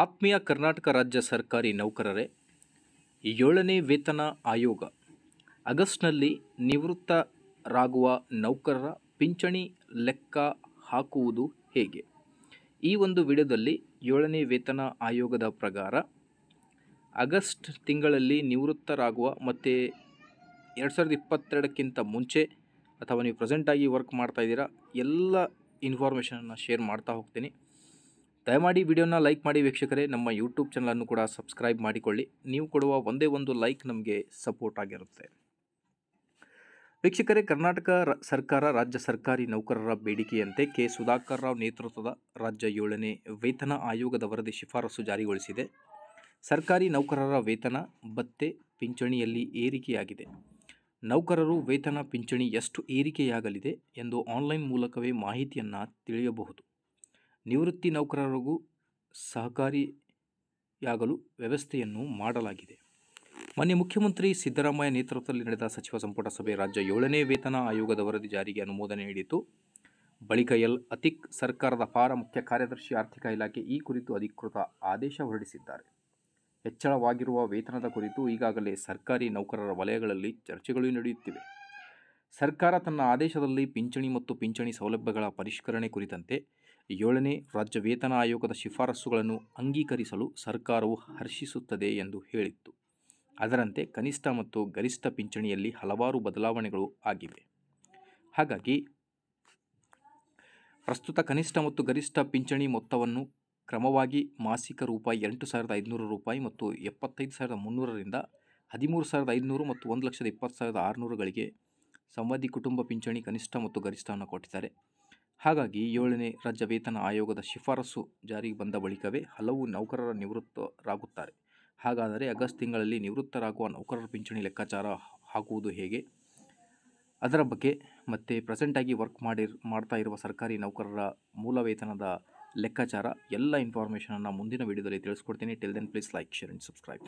ಆತ್ಮೀಯ ಕರ್ನಾಟಕ ರಾಜ್ಯ ಸರ್ಕಾರಿ ನೌಕರರೇ, 7ನೇ ವೇತನ ಆಯೋಗ ಆಗಸ್ಟ್ನಲ್ಲಿ ನಿವೃತ್ತರಾಗುವ ನೌಕರರ ಪಿಂಚಣಿ ಲೆಕ್ಕ ಹಾಕುವುದು ಹೇಗೆ? ಈ ಒಂದು ವಿಡಿಯೋದಲ್ಲಿ 7ನೇ ವೇತನ ಆಯೋಗದ ಪ್ರಕಾರ ಆಗಸ್ಟ್ ತಿಂಗಳಲ್ಲಿ ನಿವೃತ್ತರಾಗುವ ಮತ್ತು 2022ಕ್ಕಿಂತ ಮುಂಚೆ ಅಥವಾ ನೀವು ಪ್ರೆಸೆಂಟಾಗಿ ವರ್ಕ್ ಮಾಡ್ತಾ ಇದ್ದೀರಾ ಎಲ್ಲ ಇನ್ಫಾರ್ಮೇಷನನ್ನು ಶೇರ್ ಮಾಡ್ತಾ ಹೋಗ್ತೀನಿ. ದಯಮಾಡಿ ವಿಡಿಯೋನ ಲೈಕ್ ಮಾಡಿ ವೀಕ್ಷಕರೇ. ನಮ್ಮ ಯೂಟ್ಯೂಬ್ ಚಾನಲನ್ನು ಕೂಡ ಸಬ್ಸ್ಕ್ರೈಬ್ ಮಾಡಿಕೊಳ್ಳಿ. ನೀವು ಕೊಡುವ ಒಂದೇ ಒಂದು ಲೈಕ್ ನಮಗೆ ಸಪೋರ್ಟ್ ಆಗಿರುತ್ತೆ. ವೀಕ್ಷಕರೇ, ಕರ್ನಾಟಕ ಸರ್ಕಾರ ರಾಜ್ಯ ಸರ್ಕಾರಿ ನೌಕರರ ಬೇಡಿಕೆಯಂತೆ ಕೆ. ಸುಧಾಕರ್ ರಾವ್ ನೇತೃತ್ವದ ರಾಜ್ಯ 7ನೇ ವೇತನ ಆಯೋಗದ ವರದಿ ಶಿಫಾರಸು ಜಾರಿಗೊಳಿಸಿದೆ. ಸರ್ಕಾರಿ ನೌಕರರ ವೇತನ, ಭತ್ಯೆ, ಪಿಂಚಣಿಯಲ್ಲಿ ಏರಿಕೆಯಾಗಿದೆ. ನೌಕರರು ವೇತನ, ಪಿಂಚಣಿ ಎಷ್ಟು ಏರಿಕೆಯಾಗಲಿದೆ ಎಂದು ಆನ್ಲೈನ್ ಮೂಲಕವೇ ಮಾಹಿತಿಯನ್ನು ತಿಳಿಯಬಹುದು. ನಿವೃತ್ತಿ ನೌಕರರಿಗೂ ಸಹಕಾರಿಯಾಗಲು ವ್ಯವಸ್ಥೆಯನ್ನು ಮಾಡಲಾಗಿದೆ. ಮಾನ್ಯ ಮುಖ್ಯಮಂತ್ರಿ ಸಿದ್ದರಾಮಯ್ಯ ನೇತೃತ್ವದಲ್ಲಿ ನಡೆದ ಸಚಿವ ಸಂಪುಟ ಸಭೆ ರಾಜ್ಯ 7ನೇ ವೇತನ ಆಯೋಗದ ವರದಿ ಜಾರಿಗೆ ಅನುಮೋದನೆ ನೀಡಿತು. ಬಳಿಕ ಅತೀಕ್ ಸರ್ಕಾರದ ಅಪರ ಮುಖ್ಯ ಕಾರ್ಯದರ್ಶಿ ಆರ್ಥಿಕ ಇಲಾಖೆ ಈ ಕುರಿತು ಅಧಿಕೃತ ಆದೇಶ ಹೊರಡಿಸಿದ್ದಾರೆ. ಹೆಚ್ಚಳವಾಗಿರುವ ವೇತನದ ಕುರಿತು ಈಗಾಗಲೇ ಸರ್ಕಾರಿ ನೌಕರರ ವಲಯಗಳಲ್ಲಿ ಚರ್ಚೆಗಳು ನಡೆಯುತ್ತಿವೆ. ಸರ್ಕಾರ ತನ್ನ ಆದೇಶದಲ್ಲಿ ಪಿಂಚಣಿ ಮತ್ತು ಪಿಂಚಣಿ ಸೌಲಭ್ಯಗಳ ಪರಿಷ್ಕರಣೆ ಕುರಿತಂತೆ 7ನೇ ರಾಜ್ಯ ವೇತನ ಆಯೋಗದ ಶಿಫಾರಸುಗಳನ್ನು ಅಂಗೀಕರಿಸಲು ಸರ್ಕಾರವು ಹರ್ಷಿಸುತ್ತದೆ ಎಂದು ಹೇಳಿತ್ತು. ಅದರಂತೆ ಕನಿಷ್ಠ ಮತ್ತು ಗರಿಷ್ಠ ಪಿಂಚಣಿಯಲ್ಲಿ ಹಲವಾರು ಬದಲಾವಣೆಗಳು ಆಗಿವೆ. ಹಾಗಾಗಿ ಪ್ರಸ್ತುತ ಕನಿಷ್ಠ ಮತ್ತು ಗರಿಷ್ಠ ಪಿಂಚಣಿ ಮೊತ್ತವನ್ನು ಕ್ರಮವಾಗಿ ಮಾಸಿಕ ರೂಪಾಯಿ 8,500 ಮತ್ತು 75,300ರಿಂದ 13,500 ಮತ್ತು 1,20,600ಗಳಿಗೆ ಸಂವಾದಿ ಕುಟುಂಬ ಪಿಂಚಣಿ ಕನಿಷ್ಠ ಮತ್ತು ಗರಿಷ್ಠವನ್ನು ಕೊಟ್ಟಿದ್ದಾರೆ. ಹಾಗಾಗಿ 7ನೇ ರಾಜ್ಯ ವೇತನ ಆಯೋಗದ ಶಿಫಾರಸು ಜಾರಿಗೆ ಬಂದ ಬಳಿಕವೇ ಹಲವು ನೌಕರರ ನಿವೃತ್ತರಾಗುತ್ತಾರೆ. ಹಾಗಾದರೆ ಆಗಸ್ಟ್ ತಿಂಗಳಲ್ಲಿ ನಿವೃತ್ತರಾಗುವ ನೌಕರರ ಪಿಂಚಣಿ ಲೆಕ್ಕಾಚಾರ ಹಾಕುವುದು ಹೇಗೆ? ಅದರ ಬಗ್ಗೆ ಮತ್ತು ಪ್ರೆಸೆಂಟಾಗಿ ವರ್ಕ್ ಮಾಡ್ತಾ ಇರುವ ಸರ್ಕಾರಿ ನೌಕರರ ಮೂಲ ವೇತನದ ಲೆಕ್ಕಾಚಾರ ಎಲ್ಲ ಇನ್ಫಾರ್ಮೇಷನನ್ನು ಮುಂದಿನ ವಿಡಿಯೋದಲ್ಲಿ ತಿಳಿಸ್ಕೊಡ್ತೀನಿ. Till then please like, share and subscribe. Thank you.